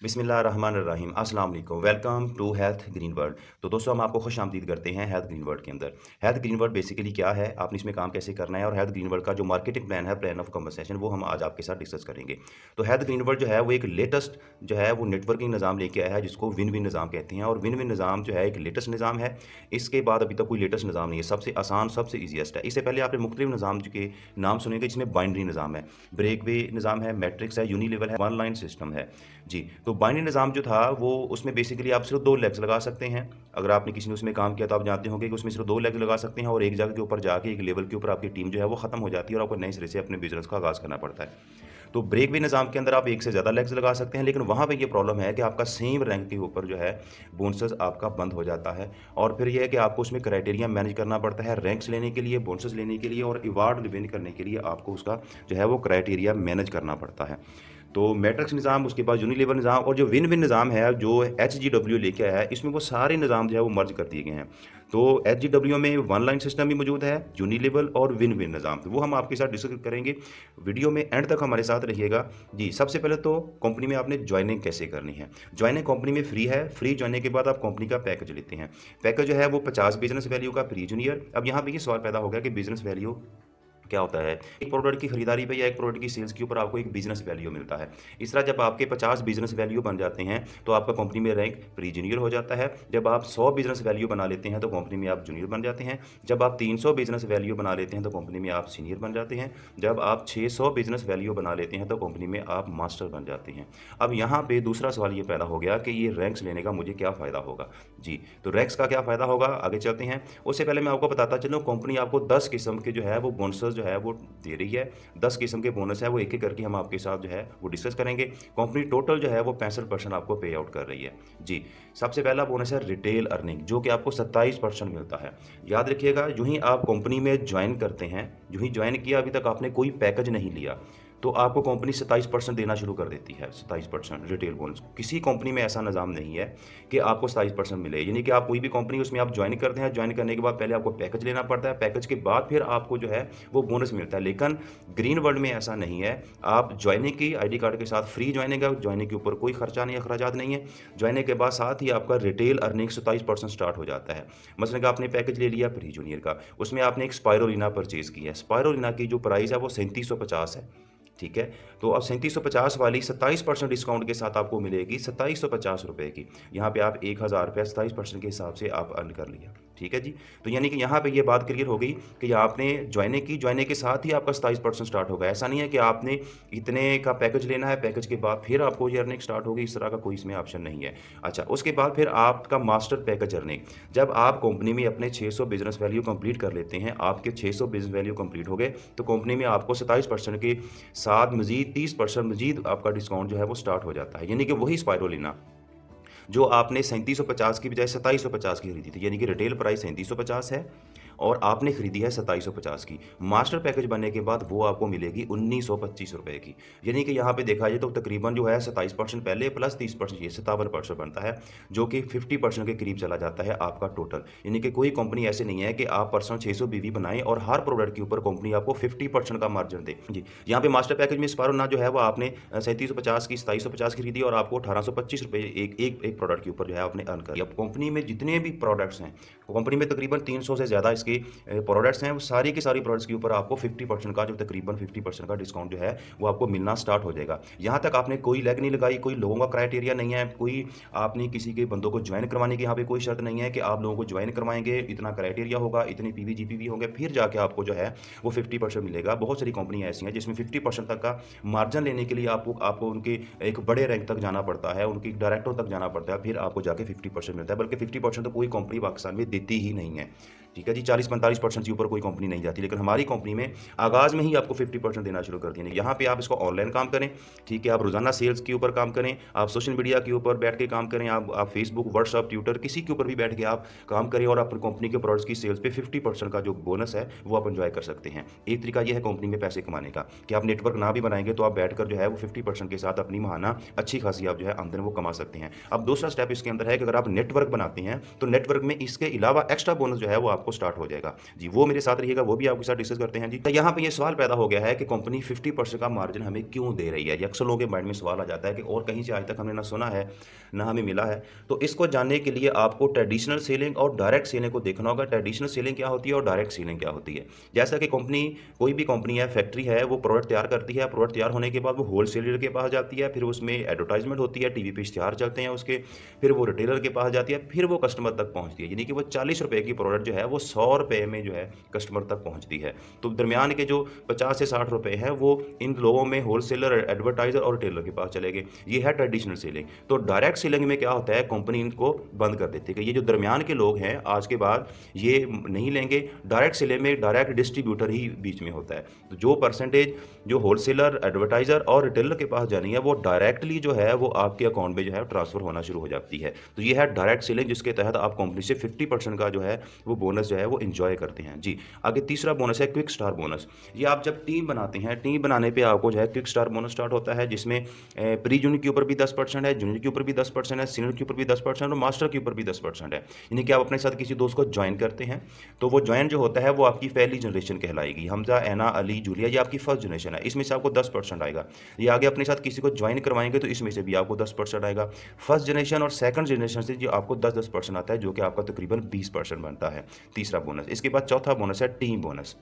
बिस्मिल्लाहिर्रहमानिर्रहीम अस्सलाम वालेकुम welcome to health green world. तो दोस्तों हम आपको खुश आमदीद करते हैं हेल्थ ग्रीन वर्ल्ड के अंदर। हेल्थ ग्रीन वर्ल्ड बेसिकली क्या है, आपने इसमें काम कैसे करना है और हेल्थ ग्रीन वर्ल्ड का जो मार्केटिंग प्लान है, प्लान ऑफ कन्वर्सेशन, वो हम आज आपके साथ डिस्कस करेंगे। तो हेल्थ ग्रीन वर्ल्ड जो है वो एक लेटेस्ट जो है वो नेटवर्किंग निज़ाम लेके आया है जिसको विन विन निज़ाम कहते हैं। और विन विन निज़ाम जो है एक लेटेस्ट निज़ाम है। इसके बाद अभी तक कोई लेटेस्ट निज़ाम नहीं है, सबसे आसान सबसे ईजीएस्ट है। इससे पहले आपने मुख्तलिफ निज़ाम के नाम सुनेंगे जिसमें बाइनरी निज़ाम है, ब्रेकवे निज़ाम है, मैट्रिक्स है, यूनिलेवल है, वन लाइन सिस्टम है। जी, तो बाइनरी निज़ाम जो था वो उसमें बेसिकली आप सिर्फ़ 2 लेग्स लगा सकते हैं। अगर आपने किसी ने उसमें काम किया तो आप जानते होंगे कि उसमें सिर्फ़ 2 लेग्स लगा सकते हैं और एक जगह के ऊपर जाके एक लेवल के ऊपर आपकी टीम जो है वो ख़त्म हो जाती है और आपको नए सिरे से अपने बिज़नेस का आगाज़ करना पड़ता है। तो ब्रेकवे निज़ाम के अंदर आप 1 से ज़्यादा लेग्स लगा सकते हैं, लेकिन वहाँ पे ये प्रॉब्लम है कि आपका सेम रैंक के ऊपर जो है बोनसेस आपका बंद हो जाता है। और फिर ये है कि आपको उसमें क्राइटेरिया मैनेज करना पड़ता है रैंक्स लेने के लिए, बोनसेस लेने के लिए और अवार्ड विन करने के लिए आपको उसका जो है वो क्राइटेरिया मैनेज करना पड़ता है। तो मैट्रिक्स निज़ाम, उसके बाद यूनिलेवल निज़ाम और जो विन विन निज़ाम है जो एचजीडब्ल्यू लेके आया है, इसमें वो सारे निज़ाम जो है वो मर्ज कर दिए गए हैं। तो एचजीडब्ल्यू में वन लाइन सिस्टम भी मौजूद है, यूनिलेवल और विन विन निज़ाम, तो वो हम आपके साथ डिस्कस करेंगे। वीडियो में एंड तक हमारे साथ रहिएगा। जी, सबसे पहले तो कंपनी में आपने ज्वाइनिंग कैसे करनी है। ज्वाइनिंग कंपनी में फ्री है। फ्री ज्वाइनिंग के बाद आप कंपनी का पैकेज लेते हैं। पैकेज जो है वो 50 बिजनेस वैल्यू का प्री जूनियर। अब यहाँ पे ये सवाल पैदा हो गया कि बिजनेस वैल्यू क्या होता है? एक प्रोडक्ट की खरीदारी पे या एक प्रोडक्ट की सेल्स के ऊपर आपको एक बिज़नेस वैल्यू मिलता है। इस तरह जब आपके 50 बिज़नेस वैल्यू बन जाते हैं, तो आपका कंपनी में रैंक प्री जूनियर हो जाता है। जब आप 100 बिज़नेस वैल्यू बना लेते हैं, तो कंपनी में आप जूनियर बन जाते हैं। जब आप 300 बिज़नेस वैल्यू बना लेते हैं, तो कंपनी में आप सीनियर बन जाते हैं। जब आप 600 बिज़नेस वैल्यू बना लेते हैं, तो कंपनी में आप मास्टर बन जाते हैं। अब यहाँ पे दूसरा सवाल ये पैदा हो गया कि ये रैंक्स लेने का मुझे क्या फ़ायदा होगा? जी, तो रैंक्स का क्या फ़ायदा होगा, आगे चलते हैं। उससे पहले मैं आपको बताता चलूँ, कंपनी आपको 10 किस्म के जो है वो बोनसेस जो है वो दे रही है। 10 किस्म के बोनस है, वो एक-एक करके हम आपके साथ जो है वो डिस्कस करेंगे। कंपनी टोटल जो है वो 65% आपको पे आउट कर रही है। जी, सबसे पहला बोनस है रिटेल अर्निंग, जो कि आपको 27% मिलता है। याद रखिएगा, यूँ ही आप कंपनी में जॉइन करते हैं, यूँ ही जॉइन किया, अभी तक आपने कोई पैकेज नहीं लिया, तो आपको कंपनी 27% देना शुरू कर देती है। 27% रिटेल बोनस। किसी कंपनी में ऐसा निज़ाम नहीं है कि आपको 27% मिले। यानी कि आप कोई भी कंपनी, उसमें आप जॉइन करते हैं, जॉइन करने के बाद पहले आपको पैकेज लेना पड़ता है, पैकेज के बाद फिर आपको जो है वो बोनस मिलता है। लेकिन ग्रीन वर्ल्ड में ऐसा नहीं है। आप जॉइनिंग की आईडी कार्ड के साथ फ्री जॉइनिंग है, जॉइनिंग के ऊपर कोई खर्चा नहीं, अखराजात नहीं है। जॉइनिंग के बाद साथ ही आपका रिटेल अर्निंग 27% स्टार्ट हो जाता है। मसलन कि आपने पैकेज ले लिया प्री जूनियर का, उसमें आपने एक स्पायरोलिना परचेज़ की है। स्पायरोलिना की जो प्राइस है वो 3750 है। ठीक है? तो अब 3750 वाली 27% डिस्काउंट के साथ आपको मिलेगी ₹2750 की। यहाँ पे आप ₹1000 27% के हिसाब से आप अर्न कर लिया। ठीक है जी? तो यानी कि यहाँ पे ये बात क्लियर हो गई कि आपने जॉइनिंग की, जॉइनिंग के साथ ही आपका 27% स्टार्ट होगा। ऐसा नहीं है कि आपने इतने का पैकेज लेना है, पैकेज के बाद फिर आपको ये अर्निंग स्टार्ट होगी, इस तरह का कोई इसमें ऑप्शन नहीं है। अच्छा, उसके बाद फिर आपका मास्टर पैकेज अर्निंग। जब आप कंपनी में अपने 600 बिज़नेस वैल्यू कंप्लीट कर लेते हैं, आपके 600 बिज़नेस वैल्यू कंप्लीट हो गए, तो कंपनी में आपको 27% के साथ मज़ीद 30% मज़ीद आपका डिस्काउंट जो है वो स्टार्ट हो जाता है। यानी कि वही स्पायरोलिना जो आपने 3750 की बजाय 2750 की खरीदी थी, यानी कि रिटेल प्राइस 3750 है और आपने खरीदी है 2750 की। मास्टर पैकेज बनने के बाद वो आपको मिलेगी ₹1925 की। यानी कि यहाँ पे देखा जाए तो तकरीबन जो है 27% पहले प्लस 30% ये 57% बनता है, जो कि 50% के करीब चला जाता है आपका टोटल। यानी कि कोई कंपनी ऐसी नहीं है कि आप पर्सनल 600 बीवी बनाएँ और हर प्रोडक्ट के ऊपर कंपनी आपको 50% का मार्जिन दे। जी, यहाँ पे मास्टर पैकेज में स्पायरोना जो है वो आपने 3750 की 2750 की खरीदी और आपको ₹1825 एक एक एक प्रोडक्ट के ऊपर जो है आपने अर्न कर लिया। अब कंपनी में जितने भी प्रोडक्ट्स हैं, कंपनी में तकरीबन 300 से ज़्यादा इसके प्रोडक्ट्स हैं, वो सारी की सारी प्रोडक्ट्स के ऊपर आपको 50% का, जो तकरीबन 50% का डिस्काउंट जो है वो आपको मिलना स्टार्ट हो जाएगा। यहाँ तक आपने कोई लेग नहीं लगाई, कोई लोगों का क्राइटेरिया नहीं है, कोई आपने किसी के बंदों को ज्वाइन करवाने की यहाँ पे कोई शर्त नहीं है कि आप लोगों को ज्वाइन करवाएंगे, इतना क्राइटेरिया होगा, इतने पीवी जीपीवी होंगे, फिर जाके आपको जो है वो 50% मिलेगा। बहुत सारी कंपनियाँ ऐसी हैं जिसमें 50% तक का मार्जिन लेने के लिए आपको आपको उनके एक बड़े रैंक तक जाना पड़ता है, उनकी डायरेक्टरों तक जाना पड़ता है, फिर आपको जाके 50% मिलता है। बल्कि 50% तो कोई कंपनी पाकिस्तान में देती ही नहीं है। ठीक है जी, 40-45% से ऊपर कोई कंपनी नहीं जाती, लेकिन हमारी कंपनी में आगाज़ में ही आपको 50% देना शुरू कर दिया। यहाँ पे आप इसको ऑनलाइन काम करें, ठीक है, आप रोज़ाना सेल्स के ऊपर काम करें, आप सोशल मीडिया के ऊपर बैठ के काम करें, आप फेसबुक, व्हाट्सएप, ट्विटर, किसी के ऊपर भी बैठ के आप काम करें और अपनी कंपनी के प्रोडक्ट्स की सेल्स पे 50% का जो बोनस है वो आप एंजॉय कर सकते हैं। एक तरीका ये है कंपनी में पैसे कमाने का कि आप नेटवर्क ना भी बनाएंगे तो आप बैठकर जो है वो 50% के साथ अपनी माहाना अच्छी खासी आप जो है आमदन वो कमा सकते हैं। अब दूसरा स्टेप इसके अंदर है कि अगर आप नेटवर्क बनाते हैं तो नेटवर्क में इसके अलावा एक्स्ट्रा बोनस जो है वो आपको स्टार्ट हो जाएगा। जी, वो मेरे साथ रहिएगा, वो भी आपके साथ डिस्कस करते हैं जी। तो यहाँ पे ये सवाल पैदा हो गया है कि कंपनी 50% का मार्जिन हमें क्यों दे रही है? ये अक्सर लोगों के माइंड में सवाल आ जाता है कि और कहीं से आज तक हमने ना सुना है, ना हमें मिला है। तो इसको जानने के लिए आपको ट्रेडिशनल सेलिंग और डायरेक्ट सेलिंग को देखना होगा। ट्रेडिशनल सेलिंग क्या होती है और डायरेक्ट सेलिंग क्या होती है? जैसा कि कंपनी, कोई भी कंपनी है, फैक्ट्री है, वो प्रोडक्ट तैयार करती है, प्रोडक्ट तैयार होने के बाद वो होलसेलर के पास जाती है, फिर उसमें एडवर्टाइजमेंट होती है, टीवी पे इश्तिहार चलते हैं उसके, फिर वो रिटेलर के पास जाती है, फिर वो कस्टमर तक पहुँचती है। यानी कि वो ₹40 की प्रोडक्ट जो है वो ₹100 में जो है कस्टमर तक पहुँचती है। तो दरमियान के जो 50 से ₹60 हैं वो इन लोगों में होलसेलर, एडवर्टाइज़र और रिटेलर के पास चले गए। ये है ट्रेडिशनल सेलिंग। तो डायरेक्ट सेलिंग में क्या होता है, कंपनी इनको बंद कर देती है कि ये जो दरमियान के लोग हैं आज के बाद ये नहीं लेंगे। डायरेक्ट सेलिंग में डायरेक्ट डिस्ट्रीब्यूटर ही बीच में होता है। तो जो परसेंटेज जो होलसेलर, एडवर्टाइज़र और रिटेलर के पास जानी है वो डायरेक्टली जो है वो आपके अकाउंट में जो है ट्रांसफ़र होना शुरू हो जाती है। तो ये है डायरेक्ट सेलिंग, जिसके तहत आप कंपनी से 50% का जो है वो बोनस जो है वो एन्जॉय करते हैं। जी, आगे तीसरा बोनस है क्विक स्टार बोनस। ये आप जब टीम बनाते हैं, टीम बनाने पे आपको जो है क्विक स्टार बोनस स्टार्ट होता है, जिसमें प्री जूनियर के ऊपर भी 10% है, जूनियर के ऊपर भी 10% है, सीनियर के ऊपर भी 10% और मास्टर के ऊपर भी 10% है। यानी कि आप अपने साथ किसी दोस्त को ज्वाइन करते हैं, तो वो ज्वाइन जो होता है वो आपकी पहली जनरेशन कहलाएगी। हमजा, ऐना, अली, जूलिया, ये आपकी फर्स्ट जनरेशन है, इसमें से आपको 10% आएगा। ये आगे अपने साथ किसी को ज्वाइन करवाएंगे तो इसमें से भी आपको 10% आएगा। फर्स्ट जनरेशन और सेकंड जनरेशन से जो आपको 10-10% आता है, जो कि आपका तकरीबन 20% बनता है, तीसरा बोनस। इसके बाद चौथा बोनस है टीम बोनस।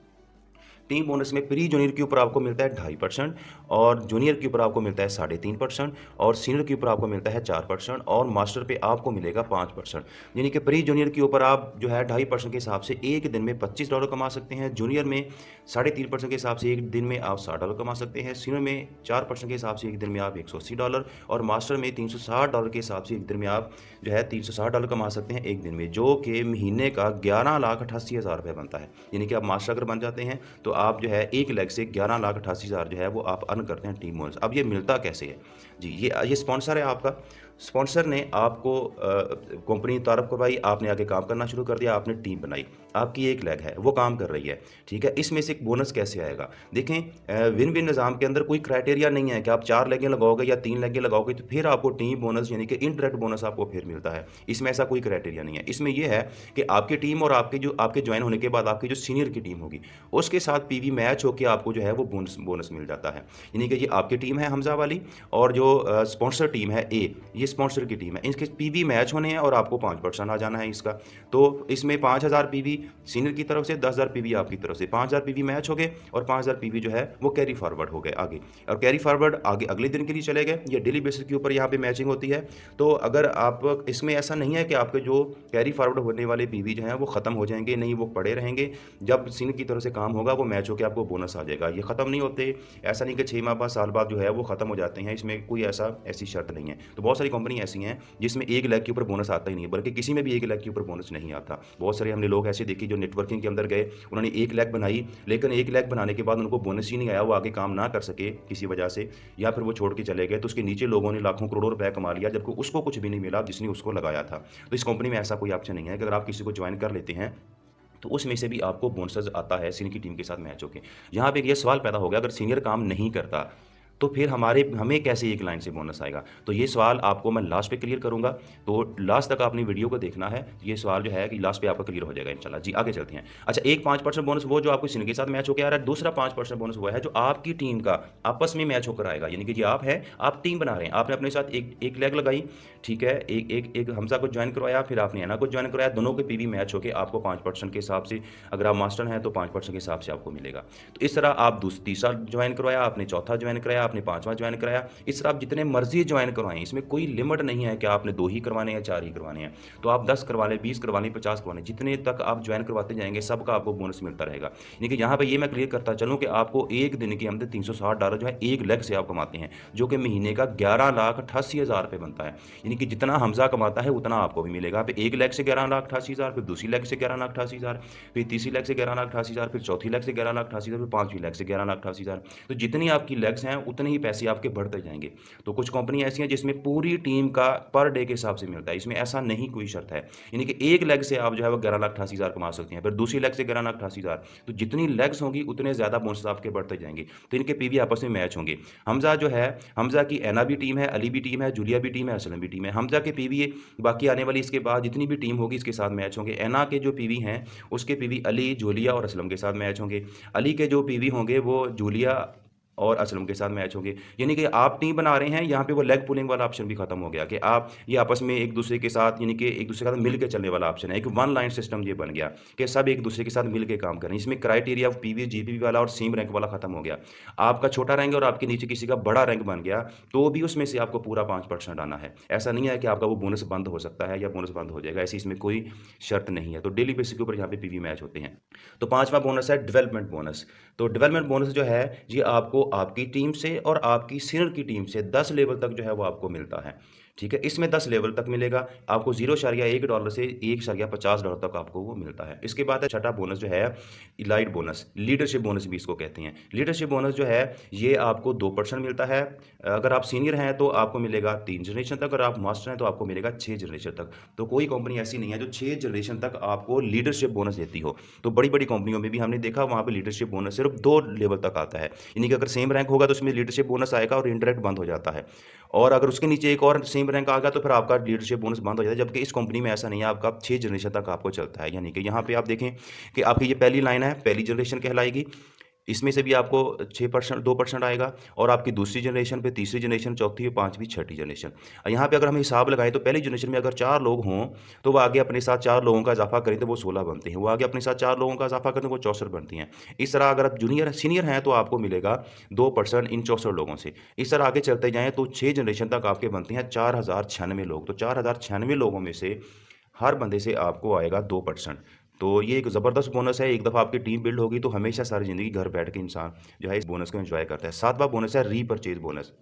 टीम बोनस में प्री जूनियर के ऊपर आपको मिलता है 2.5% और जूनियर के ऊपर आपको मिलता है 3.5% और सीनियर के ऊपर आपको मिलता है 4% और मास्टर पे आपको मिलेगा 5%। यानी कि प्री जूनियर के ऊपर आप जो है 2.5% के हिसाब से एक दिन में $25 कमा सकते हैं, जूनियर में 3.5% के हिसाब से एक दिन में आप $60 कमा सकते हैं, सीनियर में 4% के हिसाब से एक दिन में आप $180 और मास्टर में $360 के हिसाब से एक दिन में आप जो है $360 कमा सकते हैं एक दिन में, जो कि महीने का 11,88,000 रुपये बनता है। यानी कि आप मास्टर अगर बन जाते हैं तो आप जो है एक लेग से 11,88,000 जो है वो आप अर्न करते हैं टीम बोनस। अब ये मिलता कैसे है? जी, ये स्पॉन्सर है आपका। स्पॉन्सर ने आपको कंपनी की तारीफ करवाई, आपने आगे काम करना शुरू कर दिया, आपने टीम बनाई, आपकी एक लेग है वो काम कर रही है, ठीक है। इसमें से एक बोनस कैसे आएगा? देखें, विन विन निज़ाम के अंदर कोई क्राइटेरिया नहीं है कि आप 4 लेगें लगाओगे या 3 लेगें लगाओगे तो फिर आपको टीम बोनस यानी कि इनडायरेक्ट बोनस आपको फिर मिलता है। इसमें ऐसा कोई क्राइटेरिया नहीं है। इसमें यह है कि आपकी टीम और आपके ज्वाइन होने के बाद आपकी जो सीनियर की टीम होगी उसके साथ पीवी मैच होकर आपको जो है वो बोनस मिल जाता है। यानी कि ये आपकी टीम है हमजा वाली और जो स्पॉन्सर टीम है ए, ये स्पॉन्सर की टीम है, इनके पीवी मैच होने हैं और आपको 5% आ जाना है इसका। तो इसमें 5,000 पीवी सीनियर की तरफ से, 10,000 पीवी आपकी तरफ से, 5,000 पीवी मैच हो गए और 5,000 पीवी जो है वो कैरी फॉरवर्ड हो गए आगे, और कैरी फॉरवर्ड आगे अगले दिन के लिए चले गए। ये डेली बेसिस के ऊपर यहाँ पे मैचिंग होती है। तो अगर आप इसमें ऐसा नहीं है कि आपके जो कैरी फॉरवर्ड होने वाले पीवी जो हैं वो ख़त्म हो जाएंगे, नहीं, वो पड़े रहेंगे। जब सीनियर की तरफ से काम होगा वो मैच होकर आपको बोनस आ जाएगा। ये ख़त्म नहीं होते, ऐसा नहीं कि 6 माह बाद, साल बाद जो है वो ख़त्म हो जाते हैं, इसमें कोई ऐसी शर्त नहीं है। तो बहुत सारी कंपनी ऐसी हैं जिसमें 1 लाख के ऊपर बोनस आता ही नहीं है, बल्कि किसी में भी 1 लाख के ऊपर बोनस नहीं आता। बहुत सारे हमने लोग ऐसे देखे जो नेटवर्किंग के अंदर गए, उन्होंने 1 लाख बनाई, लेकिन 1 लाख बनाने के बाद उनको बोनस ही नहीं आया, वो आगे काम ना कर सके किसी वजह से, या फिर वो छोड़ के चले गए। तो उसके नीचे लोगों ने लाखों करोड़ों रुपए कमा लिया, जबकि उसको कुछ भी नहीं मिला जिसने उसको लगाया था। तो इस कंपनी में ऐसा कोई ऑप्शन नहीं है कि अगर आप किसी को ज्वाइन कर लेते हैं तो उसमें से भी आपको बोनस आता है सीनियर की टीम के साथ मैच होके। यहाँ पे ये सवाल पैदा हो गया, अगर सीनियर काम नहीं करता तो फिर हमें कैसे एक लाइन से बोनस आएगा? तो ये सवाल आपको मैं लास्ट पे क्लियर करूँगा, तो लास्ट तक आपने वीडियो को देखना है। ये सवाल जो है कि लास्ट पे आपका क्लियर हो जाएगा इंशाल्लाह। जी, आगे चलते हैं। अच्छा, एक 5% बोनस वो जो आपको सीनियर के साथ मैच होकर आ रहा है, दूसरा 5% बोनस वो है जो आपकी टीम का आपस में मैच होकर आएगा। यानी कि जी आप हैं, आप टीम बना रहे हैं, आपने अपने साथ एक लेग लगाई, ठीक है, एक हमजा को ज्वाइन करवाया, फिर आपने ऐना को ज्वाइन करवाया, दोनों के पीवी मैच होकर आपको 5% के हिसाब से, अगर आप मास्टर हैं तो 5% के हिसाब से आपको मिलेगा। तो इस तरह आप तीसरा ज्वाइन करवाया, आपने चौथा ज्वाइन कराया, आपने 5वां ज्वाइन कराया, इस तरह आप जितने मर्जी ज्वाइन करवाएं, इसमें कोई लिमिट नहीं है कि आपने 2 ही करवाने हैं, 4 ही करवाने हैं। तो आप 10 करवा लें, 20 करवा लें, 50 करवा लें, जितने तक आप ज्वाइन करवाते जाएंगे सबका आपको बोनस मिलता रहेगा। यानी कि यहाँ पे ये मैं क्लियर करता चलूँ कि आपको एक दिन के अंदर $360 जो है एक लेग से आप कमाते हैं, जो कि महीने का 11,88,000 रुपये बनता है। यानी कि जितना हमजा कमाता है उतना आपको भी मिलेगा। आप एक लेग से 11,88,000, फिर दूसरी लेग से 11,88,000, फिर तीसरी लेग से 11,88,000, फिर चौथी लेग से 11,88,000, फिर 5वीं लेग से 11,88,000। तो जितनी आपकी लेग्स हैं उतने ही पैसे आपके बढ़ते जाएँगे। तो कुछ कंपनी ऐसी हैं जिसमें पूरी टीम का पर डे के हिसाब से मिलता है, इसमें ऐसा नहीं कोई शर्त है। यानी कि एक लेग से आप जो है वो 11,88,000 कमा सकते हैं, फिर दूसरी लेग से 11,88,000, तो जितनी लेग्स होंगी उतने ज़्यादा बोनस आपके बढ़ते जाएँगे। तो इनके पीवी आपस में मैच होंगे। हमज़ा जो है, हमज़ा की ऐना भी टीम है, अली भी टीम है, जूलिया भी टीम है, असलम भी टीम है। हमज़ा के पीवी बाकी आने वाली इसके बाद जितनी भी टीम होगी इसके साथ मैच होंगे। ऐना के जो पीवी हैं, उसके पीवी अली, जूलिया और असलम के साथ मैच होंगे। अली के जो पीवी होंगे वो जूलिया और असलम के साथ मैच होंगे। यानी कि आप टीम बना रहे हैं, यहाँ पे वो लेग पुलिंग वाला ऑप्शन भी खत्म हो गया कि आप ये आपस में एक दूसरे के साथ, यानी कि एक दूसरे के साथ मिल के चलने वाला ऑप्शन है। एक वन लाइन सिस्टम ये बन गया कि सब एक दूसरे के साथ मिल के काम करें। इसमें क्राइटेरिया ऑफ पीवी, जीपीवी वाला और सीम रैंक वाला खत्म हो गया। आपका छोटा रैंक और आपके नीचे किसी का बड़ा रैंक बन गया, तो भी उसमें से आपको पूरा 5% आना है। ऐसा नहीं है कि आपका वो बोनस बंद हो सकता है या बोनस बंद हो जाएगा, ऐसी इसमें कोई शर्त नहीं है। तो डेली बेसिस के ऊपर यहाँ पे पीवी मैच होते हैं। तो 5वां बोनस है डेवलपमेंट बोनस। तो डेवलपमेंट बोनस जो है, ये आपको आपकी टीम से और आपकी सीनियर की टीम से 10 लेवल तक जो है वो आपको मिलता है। ठीक है? इसमें 10 लेवल तक मिलेगा। आपको $0.1 से $1.50 तक आपको वो मिलता है। इसके बाद है छठा बोनस जो है इलाइट बोनस, लीडरशिप बोनस भी इसको कहते हैं। लीडरशिप बोनस जो है ये आपको 2% मिलता है। अगर आप सीनियर हैं तो आपको मिलेगा 3 जनरेशन तक, अगर आप मास्टर हैं तो आपको मिलेगा 6 जनरेशन तक। तो कोई कंपनी ऐसी नहीं है जो 6 जनरेशन तक आपको लीडरशिप बोनस देती हो। तो बड़ी-बड़ी कंपनियों में भी हमने देखा वहाँ पे लीडरशिप बोनस सिर्फ 2 लेवल तक आता है। यानी कि अगर सेम रैंक होगा तो उसमें लीडरशिप बोनस आएगा और इंटरेक्ट बंद हो जाता है। और अगर उसके नीचे एक और सेम रैंक आ गया तो फिर आपका लीडरशिप बोनस बंद हो जाता है, जबकि इस कंपनी में ऐसा नहीं है, आपका 6 जनरेशन तक आपको चलता है। यानी कि यहाँ पे आप देखें कि आपकी ये पहली लाइन है, पहली जनरेशन कहलाएगी। इसमें से भी आपको 6% 2% आएगा और आपकी दूसरी जनरेशन पे, तीसरी जनरेशन, चौथी, पाँचवीं, छठी जनरेशन। यहाँ पे अगर हम हिसाब लगाएँ तो पहली जनरेशन में अगर 4 लोग हों, तो वो आगे अपने साथ 4 लोगों का इज़ाफ़ा करें तो वो 16 बनते हैं। वो आगे अपने साथ 4 लोगों का इज़ाफ़ा करें तो वो 64 बनती हैं। इस तरह अगर आप सीनियर हैं तो आपको मिलेगा 2% इन 64 लोगों से। इस तरह आगे चलते जाएँ तो 6 जनरेशन तक आपके बनते हैं 4096 लोग। तो 4096 लोगों में से हर बंदे से आपको आएगा 2%। तो ये एक ज़बरदस्त बोनस है। एक दफ़ा आपकी टीम बिल्ड होगी तो हमेशा सारी ज़िंदगी घर बैठ के इंसान जो है इस बोनस को एन्जॉय करता है। 7वां बोनस है रीपरचेज़ बोनस।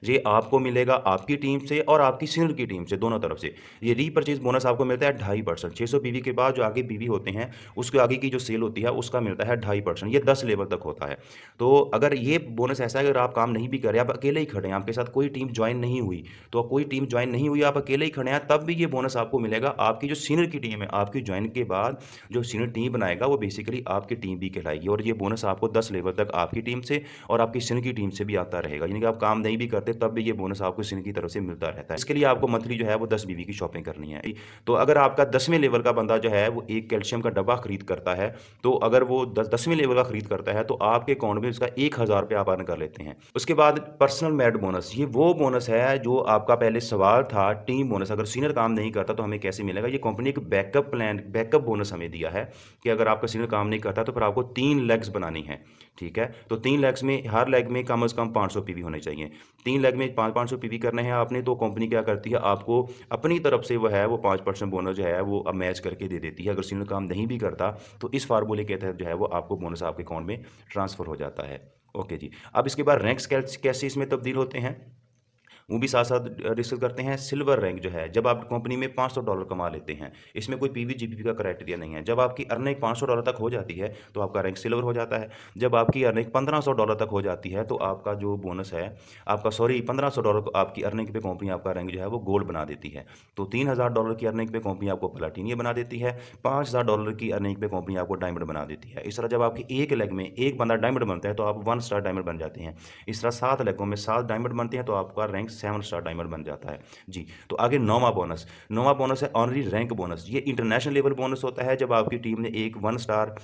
ये आपको मिलेगा आपकी टीम से और आपकी सीनियर की टीम से, दोनों तरफ से। ये रीपरचेज़ बोनस आपको मिलता है 2.5%। 600 पीवी के बाद जो आगे पीवी होते हैं, उसके आगे की जो सेल होती है, उसका मिलता है 2.5%। ये 10 लेवल तक होता है। तो अगर ये बोनस ऐसा है, अगर आप काम नहीं भी कर रहे हैं, आप अकेले ही खड़े हैं, आपके साथ कोई टीम जॉइन नहीं हुई, तो कोई टीम जॉइन नहीं हुई, आप अकेले ही खड़े हैं, तब भी ये बोनस आपको मिलेगा। आपकी जो सीनियर की टीम है, आपकी जॉइन के बाद जो सीनियर टीम बनाएगा, वो बेसिकली आपकी टीम भी कहलाएगी और ये बोनस आपको 10 लेवल तक आपकी टीम से और आपकी सीनियर की टीम से भी आता रहेगा। यानी कि आप काम नहीं भी करते, तब भी ये बोनस आपको सीनियर की तरफ से मिलता रहता है। इसके लिए आपको मंथली जो है वो 10 बीबी की शॉपिंग करनी है। तो अगर आपका 10वें लेवल का बंदा जो है वो एक कैल्शियम का डब्बा खरीद करता है, तो अगर वो 10वें लेवल का खरीद करता है तो आपके अकाउंट में उसका 1000 रुपया आप अर्न कर लेते हैं। उसके बाद पर्सनल मेरिट बोनस, ये वो बोनस है जो आपका पहले सवाल था टीम बोनस। अगर सीनियर काम नहीं करता तो हमें कैसे मिलेगा? ये कंपनी एक बैकअप प्लान, बैकअप बोनस हमें दिया है कि अगर आपका सीनियर काम नहीं करता तो फिर आपको 3 लेग्स बनानी है। ठीक है? तो 3 लेग्स में हर लेग में कम से कम 500 पीवी होने चाहिए। 3 लेग में 500 पीवी करने हैं आपने, तो कंपनी क्या करती है, आपको अपनी तरफ से वो है वो 5% बोनस जो है वो अब मैच करके दे देती है। अगर सीनियर काम नहीं भी करता तो इस फार्मूले के तहत जो है वो आपको बोनस आपके अकाउंट में ट्रांसफ़र हो जाता है। ओके जी। अब इसके बाद रैंक्स कैसे इसमें तब्दील होते हैं, वो भी साथ-साथ डिस्कस करते हैं। सिल्वर रैंक जो है, जब आप कंपनी में $500 कमा लेते हैं, इसमें कोई पीवी, जीपीवी का क्राइटेरिया नहीं है। जब आपकी अर्निंग $500 तक हो जाती है, तो आपका रैंक सिल्वर हो जाता है। जब आपकी अर्निंग $1500 तक हो जाती है, तो आपका जो बोनस है, आपका सॉरी $1500 आपकी अर्निंग पे कंपनी आपका रैंक जो है वो गोल्ड बना देती है। तो $3000 की अर्निंग पे कंपनी आपको प्लैटिनियम बना देती है। $5000 की अर्निंग पे कंपनी आपको डायमंड बना देती है। इस तरह जब आपकी एक लेग में एक बंदा डायमंड बनता है, तो आप 1 स्टार डायमंड बन जाते हैं। इस तरह 7 लेगों में 7 डायमंड बनते हैं, तो आपका रैंक 7 स्टार डायमंड बन जाता है। जी, तो आगे 9वां बोनस। 9वां बोनस है ऑनरी रैंक बोनस। ये इंटरनेशनल लेवल बोनस होता है। जब आपकी टीम ने एक 1 स्टार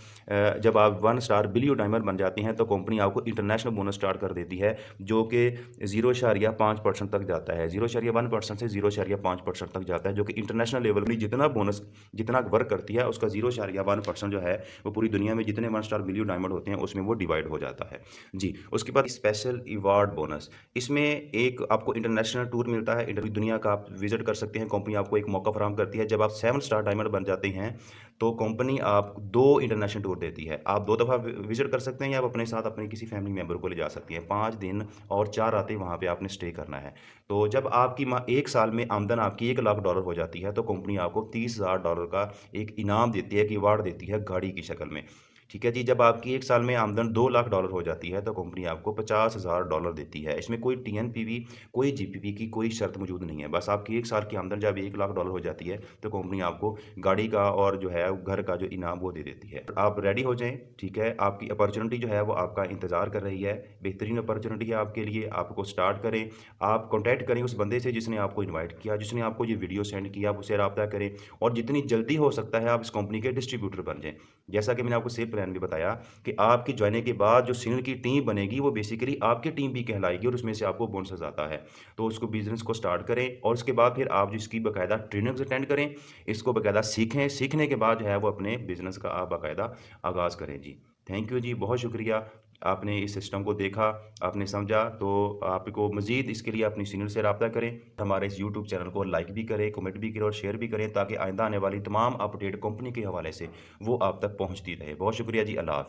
जब आप 1 स्टार बिलियो डायमंड बन जाते हैं, तो कंपनी आपको इंटरनेशनल बोनस स्टार्ट कर देती है, जो कि 0.5% तक जाता है। 0.1% से 0.5% तक जाता है, जो कि इंटरनेशनल लेवल में जितना बोनस, जितना वर्क करती है, उसका 0.1% जो है वो पूरी दुनिया में जितने 1 स्टार बिलियो डायमंड होते हैं उसमें वो डिवाइड हो जाता है। जी, उसके बाद स्पेशल अवार्ड बोनस। इसमें एक आपको इंटरनेशनल टूर मिलता है, इंटरव्यू दुनिया का आप विजिट कर सकते हैं। कंपनी आपको एक मौका फराहम करती है। जब आप 7 स्टार डायमंड बन जाते हैं, तो कंपनी आपको 2 इंटरनेशनल टूर देती है। आप 2 दफ़ा विजिट कर सकते हैं या आप अपने साथ अपने किसी फैमिली मेंबर को ले जा सकती हैं। 5 दिन और 4 रातें वहाँ पे आपने स्टे करना है। तो जब आपकी 1 साल में आमदन आपकी $1,00,000 हो जाती है, तो कंपनी आपको $30,000 का एक इनाम देती है, एक अवार्ड देती है गाड़ी की शक्ल में। ठीक है जी, जब आपकी 1 साल में आमदन $2 लाख हो जाती है, तो कंपनी आपको $50,000 देती है। इसमें कोई टीएनपीवी, कोई जीपीपी की कोई शर्त मौजूद नहीं है। बस आपकी 1 साल की आमदन जब $1 लाख हो जाती है, तो कंपनी आपको गाड़ी का और जो है घर का जो इनाम वो दे देती है। आप रेडी हो जाएँ, ठीक है? आपकी अपॉर्च्युनिटी जो है वो आपका इंतज़ार कर रही है। बेहतरीन अपॉर्च्युनिटी है आपके लिए, आपको स्टार्ट करें। आप कॉन्टैक्ट करें उस बंदे से जिसने आपको इनवाइट किया, जिसने आपको ये वीडियो सेंड किया, आप उससे राब्ता करें और जितनी जल्दी हो सकता है आप इस कंपनी के डिस्ट्रीब्यूटर बन जाएँ। जैसा कि मैंने आपको सेल प्लान भी बताया कि आपकी जॉइनिंग के बाद जो सीनियर की टीम बनेगी वो बेसिकली आपकी टीम भी कहलाएगी और उसमें से आपको बोनस आता है। तो उसको बिज़नेस को स्टार्ट करें और उसके बाद फिर आप जो इसकी बाकायदा ट्रेनिंग्स अटेंड करें, इसको बाकायदा सीखें, सीखने के बाद जो है वो अपने बिज़नेस का आप बाकायदा आगाज़ करें जी। थैंक यू जी, बहुत शुक्रिया। आपने इस सिस्टम को देखा, आपने समझा, तो आपको मज़ीद इसके लिए अपनी सीनियर से राब्ता करें। हमारे इस यूट्यूब चैनल को लाइक भी करें, कमेंट भी करें और शेयर भी करें ताकि आइंदा आने वाली तमाम अपडेट कंपनी के हवाले से वो आप तक पहुँचती रहे। बहुत शुक्रिया जी, अल्लाह हाफ़िज़।